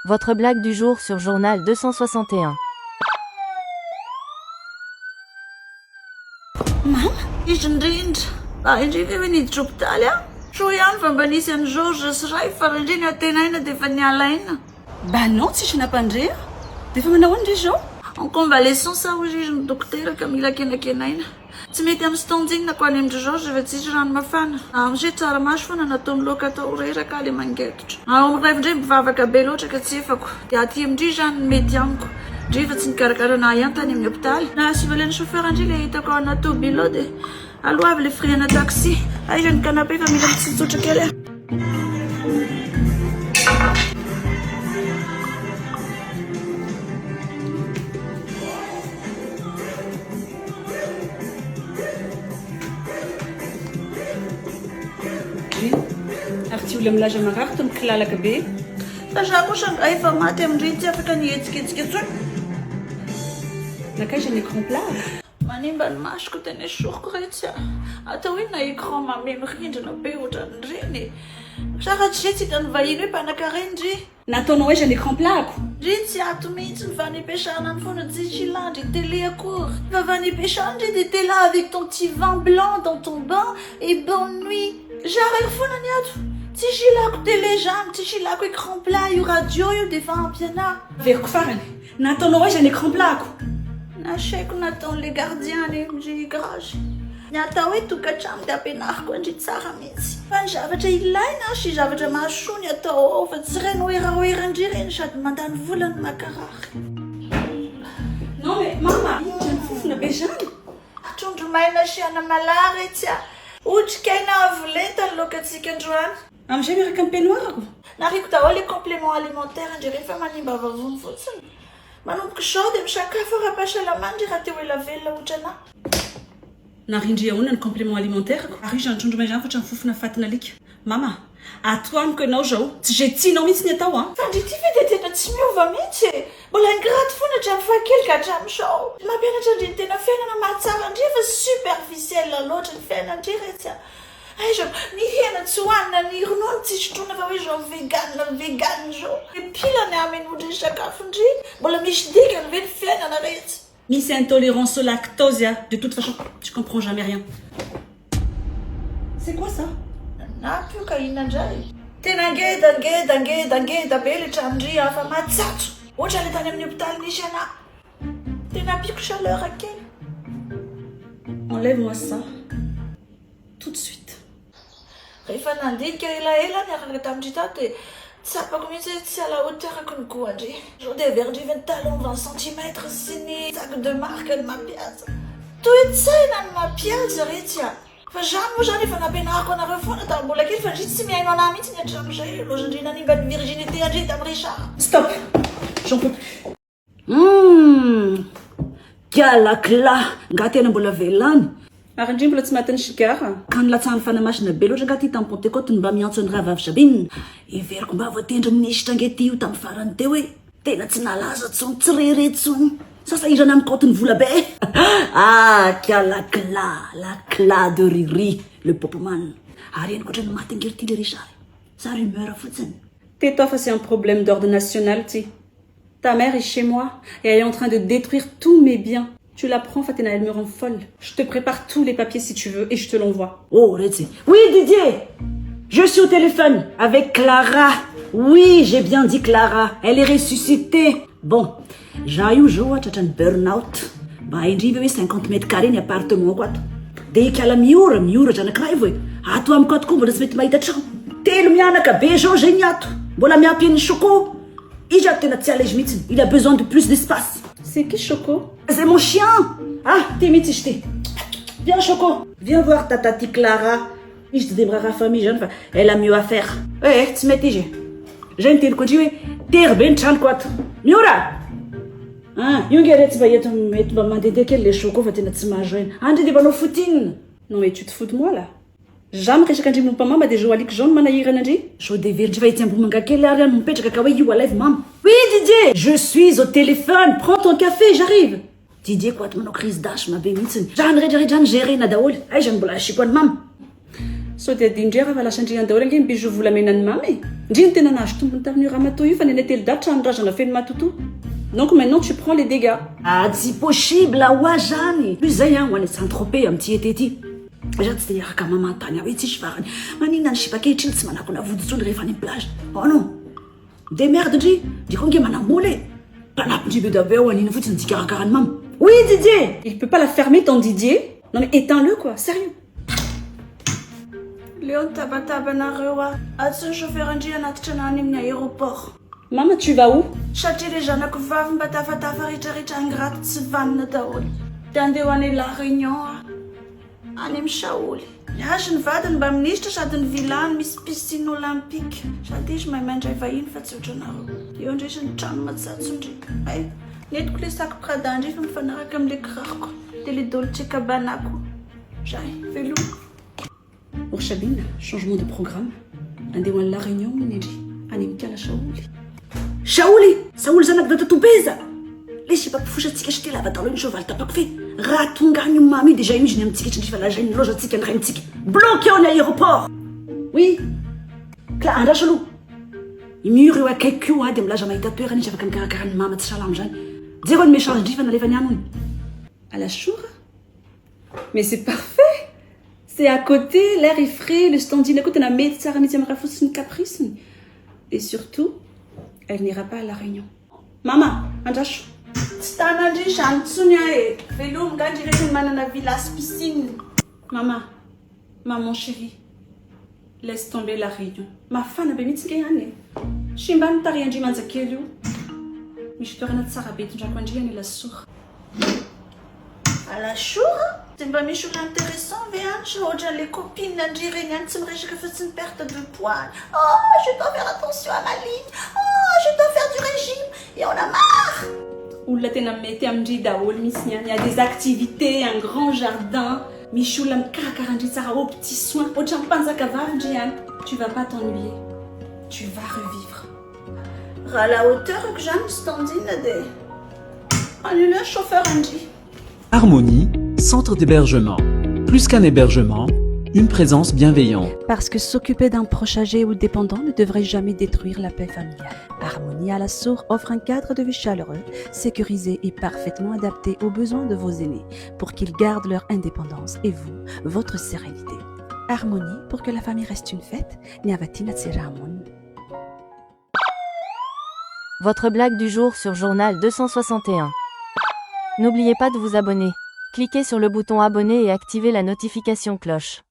Votre blague du jour sur Journal 261. Mama, izy indrindra indrindra hoe niditra hopitaly aho. So ihany fa mba nisy an'i Georges sy Ray fa indrindra atenaina dia efa nialaina. Bah non, tsisy nampandrea. Dia efa manao andry zao? En convalescence aho izy ny dokotera ka mila kenakenaina. Tsy mety amin'ny stonding na koa any amin'ndry Georges efa tsisy rano mafana. Amizay tsaramaso foana natao miloaka atao reraka le mangetotra. Ao amin'ny indray mivavaka be loatra ka tsy efako. Dia aty amindry zany mety amiko. Ndry fa tsy nikarakarana ihany tany amin'ny hopitaly. Na sivalen'ny chauffeur indry le hitako ao anaty tobilo dia allo avy le friana taxi. Aiza ny canapé fa mila mitsotsotra kely aho. Ary tsy olona milaza marary toy mikilalaka be. Fa za kosa efa maty amindry tsy afaka nihetsiketsiky intsony. Nakaiza ny écran plat? Manimba ny masoko tena esoriko retsy aho. Atao hoe na écran mameno rindrina be ohatran'ireny. Sa raha tsy hetsika ny vahiny hoe mpanan-kareny. Nataonao aiza ny écran plat ako? Ndry tsy ato mihitsy ny vanipesahana ny foana tsy landry télé akory. Va vanipesahana ndry dia t'es là avec ton petit vin blanc dans ton bain et bonne nuit. J'arrive foana ny ato. Tsy silako télé zany, tsy silako écran plat, io radio io dia efa ampiana. Veriko farany. Nataonao aiza ny écran plat ako? Nasaiko nataon'le gardien ny amindry garage. Ny atao hoe tokantrano dia ampianariko andry tsara mihitsy. Fa ny zavatra ilaina sy zavatra mahasoa ny atao ao fa tsy reny oeraoerandry reny sady mandany vola ny makarary. Non mais mama, trano fofona be zany. Trondro maina siana malary etsy a. Otrikaina avolenta ny lokatsika androany. Amizay miaraka amin'ny peignoirako. Nariko daholo le complément alimentaire indry rehefa manimba vavony fotsiny. Manomboka izao dia misakafo ara-pahasalamandry raha te ho ela velona ohatra anahy. Narindry ahoana ny complément alimentaire ako. Ary izany trondro maizany fa trano fofona fatina alika. Mama, atoaniko ianao zao. Tsy jetinao mihitsy ny atao a. Fa ndry ty fe dia tena tsy miova mihitsy e. Mbola ingraty foana hatramin'ny fahakelika hatramin'izao. Mampianatra indry ny tena fiainana mahatsara indry fa superficiel loatra ny fiainana indry retsy a. Aiza, ny hena tsy hohanina ny ronono tsy sotroina fa hoe zao vegan zao. E pila ny amen'ondry ny sakafo indry. Mbola misy dikany ve ny fiainana retsy. Misy intolérance au lactose, de toute façon, tu comprends jamais rien. C'est quoi ça? Napio ka inona indray. Tena ngeda be le tranondry afa matsatso. Ohatra le tany amin'ny hopitaly nisy anahy. Tena apiako chaleur kely. Enlève-moi ça. Tout de suite. Rehefa nandinika elaela niaraka tamin'ndry tato dia tsapako mihitsy hoe tsy ala hoterako ny goandry. Sao dia averdrivy ny talon 20 cm sy ny sac de marque ny mampihaza. Toe-tsaina ny mampihaza retsy a. Fa zany moa zany efa nampianariko anareo foana tamin'ny mbola kely fa ndry tsy mihaino anahy mihitsy ny hatramin'izay. Loatra indry nanimba ny virginité andry tamin'ny Richard. Stop. J'en peux plus. Kialakila, nga tena mbola velany. Ary indry mbola tsy matin'ny sigara. Ka nilatsahany fanamasina be loatra nga ty tamin'ny Pentecote mba miantso ny rahavavy Sabine. Iveriko mba voatendry minisitra angety io tamin'ny farany teo hoe tena tsy nalaza tsony, tsy reretsony. Sasa irana amin'ny kaotiny vola be. Ah, kialakila, la cla de Riri, le popman. Ary eniko ohatrany maty angery ty le Richard. Sa rumeur fotsiny. Tais-toi, c'est un problème d'ordre national, tu sais. Ta mère est chez moi et elle est en train de détruire tous mes biens. Tu la prends, Fatina, elle me rend folle. Je te prépare tous les papiers si tu veux et je te l'envoie. Oh, Retzi. Oui, Didier. Je suis au téléphone avec Clara. Oui, j'ai bien dit Clara. Elle est ressuscitée. Bon, j'ai eu jour à un burn-out. Bah, il dit 50 mètres carrés n'y appartement quoi. Dès qu'elle a miura, j'en ai cravé. À toi, me cote combo de se mettre maïta chant. Tel mianaka bejo géniat. Voilà, mi a pied choco. Il a besoin de plus d'espace. C'est qui, Choco? C'est mon chien. Ah, t'es méticheté. Viens, Choco. Viens voir ta tati Clara. Je te débrara famille jeune. Elle a mieux à faire. Eh, tu m'es tige. J'ai te continuer. T'es ben chan quoi. Miura. Ah, yungere tu vas y être maman de quel les Choco va te mettre ma jeune. Ande de bano footing. Non, mais tu te fous de moi, là. Jamais que je ne pas maman des jouets jaune manaïr energy. Je devais dire tu vas pour mon quel area mon père kakawa you alive mam. Oui Didier, je suis au téléphone. Prends ton café, j'arrive. Didier quoi mon crise dash ma bémitine. J'en gérer nadaol. Ay j'en bola chikwan mam. sao dia dindrera fa lasa andriany daholo ange mbizo volamenan'ny mamy ndriny tena nahazo tombony tamin'io ramatoa io fa neny telo datra anorazana feno matoto donc maintenant tu prends les dégâts. Ah, tsy possible hoa zany plus zay ho any Saint-Tropez amin'ty ety ety za tsy de araka mamantany aho hoe tsisy farany maninona ny sipakehitriny tsy manakona voditsony rehefa any plage oh non de merde ndry diko ange manamoly mpanapindry be dabe ao anina fotsiny dikarakarany mamy. Oui Didier, Il peut pas la fermer ton Didier. Non mais éteins-le quoi, sérieux. Léon tabatabanareo atsy ny chauffeur andry anatitra anany amin'ny aéroport. Maman, tu vas où? Satria le zanako vavy mba tafatafa rehetrarehetra angraty tsy vanina daholo. Dia andeha ho any La Réunion any amin'ny Saoly. Miazo ny vadiny mba minisitra sady ny vilany misy piscine olympique. Sady izy mahay mandray vahiny fa tsy ohatranareo. Eo andresy ny trano matsatson-drika. Ay, netiko le sac Prada andry fa mifanaraka amin'le kiraroko. Dia le Dolce Gabbana-ko. Zay, veloma. Orsabine, changement de programme. Andeha ho any La Réunion iny indry. Any mikala Saoly. Saoly zanaky datatobeza le sipapifosatsika sy te lava daholo ny sovaly tapako fe raha tonga any mamy io déjà izy ny amintsika tsy ndrifa lazainy loza atsika ny raintsika bloqué ao ny aéroport. Oui ka andraso aloha imur eo akaiky io de milaza mahita toerana izy afaka mikarakara ny mama tsy salamo zany zero ny message ndrifa nalefa ny amony À la Choura? Mais c'est parfait. C'est à côté, l'air est frais, le standing à côté n'a mety tsara mitsy amaka fotsiny capriceny. Et surtout, elle n'ira pas à La Réunion. Maman, andraso. Tsy tanandry zany tsony ahe. Veloma ngandry rehefa manana village piscine. Maman chérie, laisse tomber La Réunion. Mafana be mihitsy nge any. Simba ny tary andry manjakely io. Misy toerana tsara be tondrako andry any La Choura. À La Choura? Dia mba misy olo intéressant ve any sa ohatra les copines andry regny any tsy miresaka fotsiny perte de poids. Oh, je dois faire attention à ma ligne. Oh, je dois faire du régime. Et on a marre. Olona tena mety amindry daholo misy ny any. Il y a des activités, un grand jardin. Misy olona mikarakara andry tsara aux petits soins. Ohatra mpanjaka vavy ndry any. Tu vas pas t'ennuyer. Tu vas revivre. Raha la hauteur que zany standing dia annule chauffeur andry. Harmonie, centre d'hébergement. Plus qu'un hébergement, une présence bienveillante. Parce que s'occuper d'un proche âgé ou dépendant ne devrait jamais détruire la paix familiale. Harmonie à la Source offre un cadre de vie chaleureux, sécurisé et parfaitement adapté aux besoins de vos aînés pour qu'ils gardent leur indépendance et vous, votre sérénité. Harmonie pour que la famille reste une fête. Niavatina Tsiramon. Votre blague du jour sur Journal 261. N'oubliez pas de vous abonner. Cliquez sur le bouton abonner et activez la notification cloche.